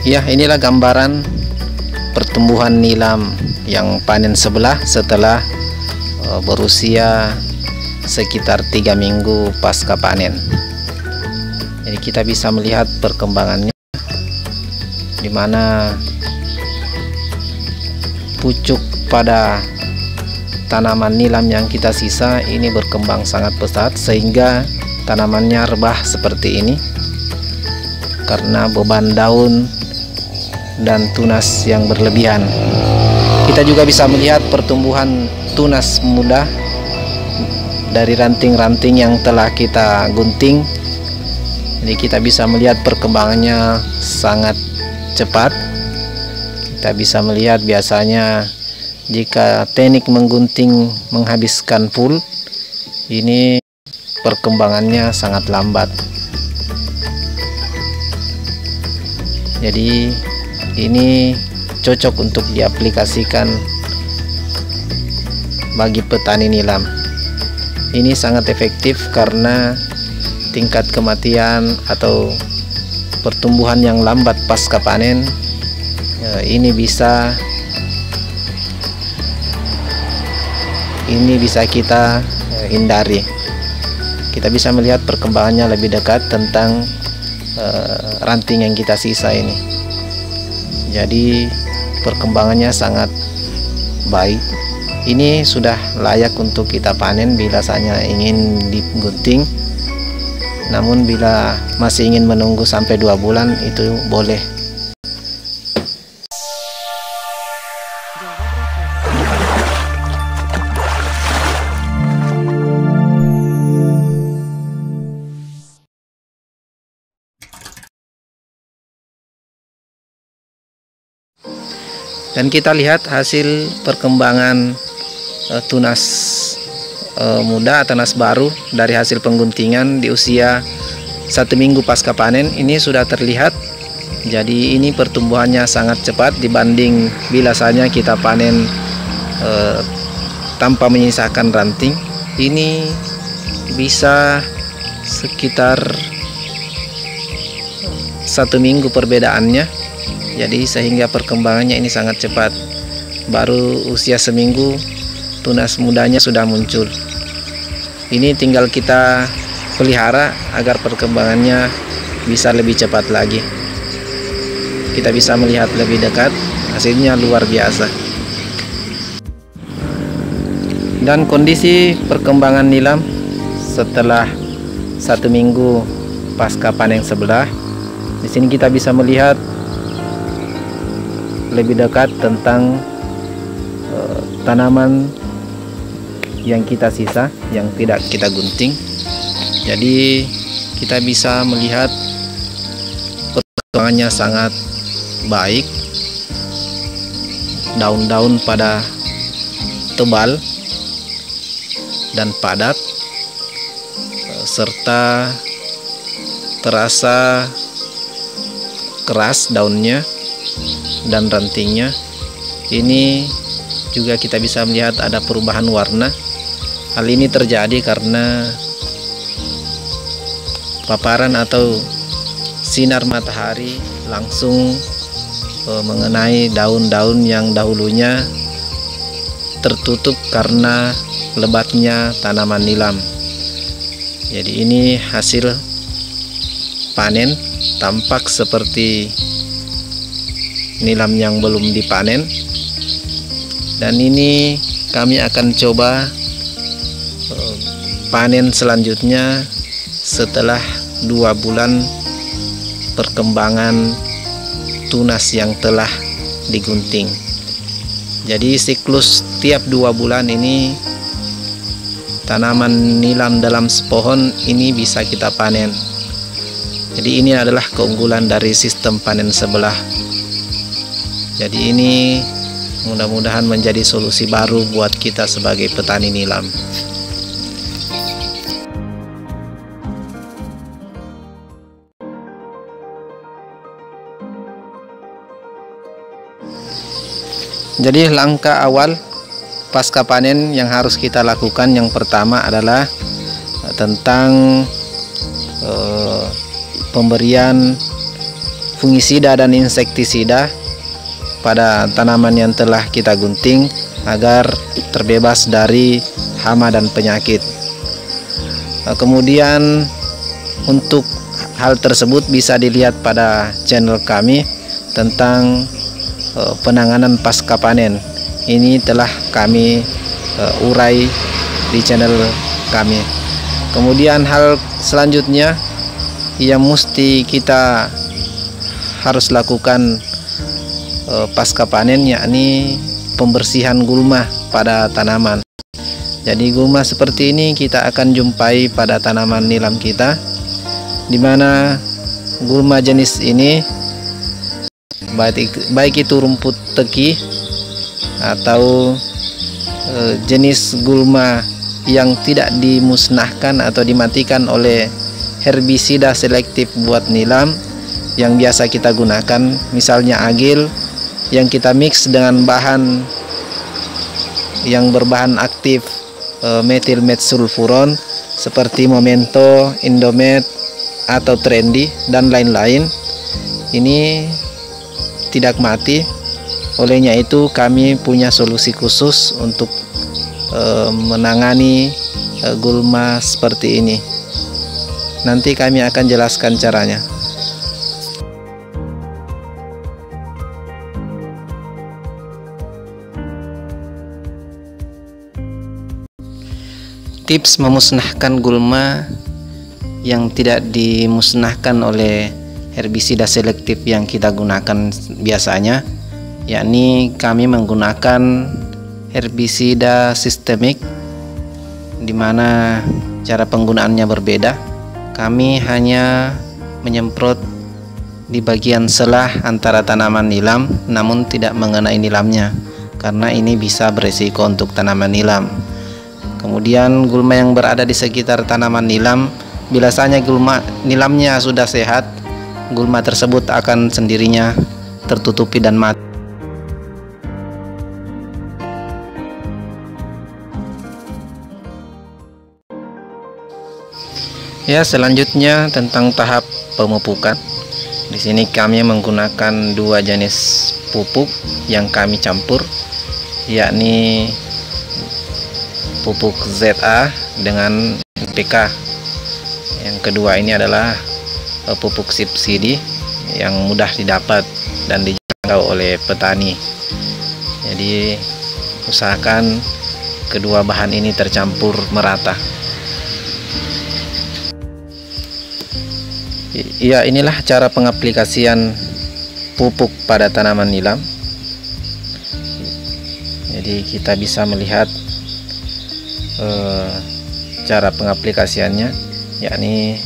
Ya, inilah gambaran pertumbuhan nilam yang panen sebelah setelah berusia sekitar 3 minggu pasca panen. Jadi kita bisa melihat perkembangannya, di mana pucuk pada tanaman nilam yang kita sisa ini berkembang sangat pesat, sehingga tanamannya rebah seperti ini karena beban daun dan tunas yang berlebihan. Kita juga bisa melihat pertumbuhan tunas muda dari ranting-ranting yang telah kita gunting. Jadi kita bisa melihat perkembangannya sangat cepat. Kita bisa melihat biasanya jika teknik menggunting menghabiskan full, ini perkembangannya sangat lambat. Jadi ini cocok untuk diaplikasikan bagi petani nilam. Ini sangat efektif karena tingkat kematian atau pertumbuhan yang lambat pasca panen ini bisa kita hindari. Kita bisa melihat perkembangannya lebih dekat tentang ranting yang kita sisa ini. Jadi perkembangannya sangat baik. Ini sudah layak untuk kita panen bila saja ingin digunting. Namun bila masih ingin menunggu sampai 2 bulan, itu boleh. Dan kita lihat hasil perkembangan tunas muda, tunas baru dari hasil pengguntingan di usia 1 minggu pasca panen. Ini sudah terlihat. Jadi ini pertumbuhannya sangat cepat dibanding bila saja kita panen tanpa menyisakan ranting. Ini bisa sekitar 1 minggu perbedaannya. Jadi sehingga perkembangannya ini sangat cepat. Baru usia seminggu tunas mudanya sudah muncul. Ini tinggal kita pelihara agar perkembangannya bisa lebih cepat lagi. Kita bisa melihat lebih dekat, hasilnya luar biasa. Dan kondisi perkembangan nilam setelah 1 minggu pasca panen sebelah. Di sini kita bisa melihat lebih dekat tentang tanaman yang kita sisa, yang tidak kita gunting. Jadi kita bisa melihat perkembangannya sangat baik. Daun-daun pada tebal dan padat, serta terasa keras daunnya dan rantingnya. Ini juga kita bisa melihat ada perubahan warna. Hal ini terjadi karena paparan atau sinar matahari langsung mengenai daun-daun yang dahulunya tertutup karena lebatnya tanaman nilam. Jadi ini hasil panen, tampak seperti nilam yang belum dipanen. Dan ini kami akan coba panen selanjutnya setelah 2 bulan perkembangan tunas yang telah digunting. Jadi siklus tiap 2 bulan ini tanaman nilam dalam sepohon ini bisa kita panen. Jadi ini adalah keunggulan dari sistem panen sebelah. Jadi ini mudah-mudahan menjadi solusi baru buat kita sebagai petani nilam. Jadi langkah awal pasca panen yang harus kita lakukan, yang pertama adalah tentang pemberian fungisida dan insektisida pada tanaman yang telah kita gunting agar terbebas dari hama dan penyakit. Kemudian untuk hal tersebut bisa dilihat pada channel kami tentang penanganan pasca panen. Ini telah kami urai di channel kami. Kemudian hal selanjutnya yang mesti kita harus lakukan pasca panen, yakni pembersihan gulma pada tanaman. Jadi gulma seperti ini kita akan jumpai pada tanaman nilam kita, di mana gulma jenis ini baik itu rumput teki atau jenis gulma yang tidak dimusnahkan atau dimatikan oleh herbisida selektif buat nilam yang biasa kita gunakan, misalnya agil yang kita mix dengan bahan yang berbahan aktif metilmetsulfuron seperti Momento, Indomet atau Trendy dan lain-lain. Ini tidak mati. Olehnya itu kami punya solusi khusus untuk menangani gulma seperti ini. Nanti kami akan jelaskan caranya. Tips memusnahkan gulma yang tidak dimusnahkan oleh herbisida selektif yang kita gunakan biasanya, yakni kami menggunakan herbisida sistemik, di mana cara penggunaannya berbeda. Kami hanya menyemprot di bagian selah antara tanaman nilam, namun tidak mengenai nilamnya, karena ini bisa beresiko untuk tanaman nilam. Kemudian gulma yang berada di sekitar tanaman nilam, biasanya gulma nilamnya sudah sehat, gulma tersebut akan sendirinya tertutupi dan mati. Ya, selanjutnya tentang tahap pemupukan. Di sini kami menggunakan dua jenis pupuk yang kami campur, yakni pupuk ZA dengan NPK. Yang kedua ini adalah pupuk subsidi yang mudah didapat dan dijangkau oleh petani. Jadi usahakan kedua bahan ini tercampur merata. Ya, inilah cara pengaplikasian pupuk pada tanaman nilam. Jadi kita bisa melihat cara pengaplikasiannya, yakni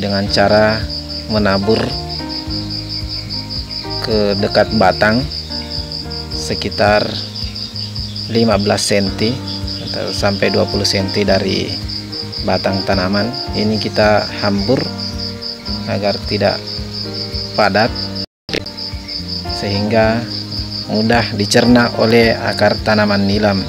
dengan cara menabur ke dekat batang sekitar 15 cm atau sampai 20 cm dari batang tanaman. Ini kita hambur agar tidak padat sehingga mudah dicerna oleh akar tanaman nilam.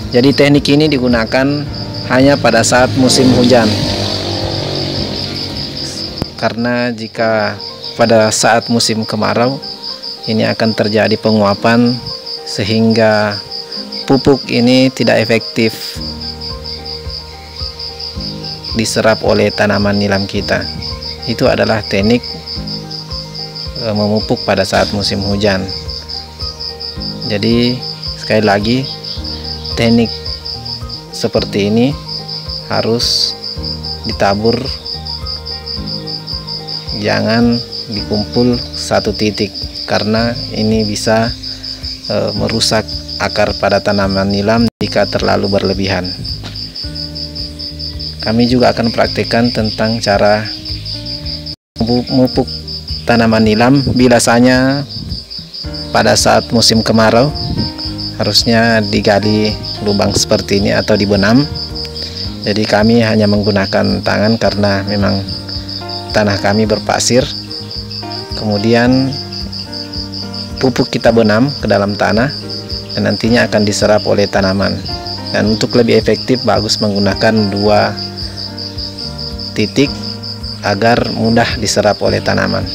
Jadi teknik ini digunakan hanya pada saat musim hujan, karena jika pada saat musim kemarau ini akan terjadi penguapan sehingga pupuk ini tidak efektif diserap oleh tanaman nilam kita. Itu adalah teknik memupuk pada saat musim hujan. Jadi sekali lagi, teknik seperti ini harus ditabur, jangan dikumpul satu titik, karena ini bisa merusak akar pada tanaman nilam jika terlalu berlebihan. Kami juga akan praktekkan tentang cara memupuk tanaman nilam. Biasanya pada saat musim kemarau harusnya digali lubang seperti ini atau dibenam. Jadi kami hanya menggunakan tangan karena memang tanah kami berpasir. Kemudian pupuk kita benam ke dalam tanah dan nantinya akan diserap oleh tanaman. Dan untuk lebih efektif, bagus menggunakan dua titik agar mudah diserap oleh tanaman.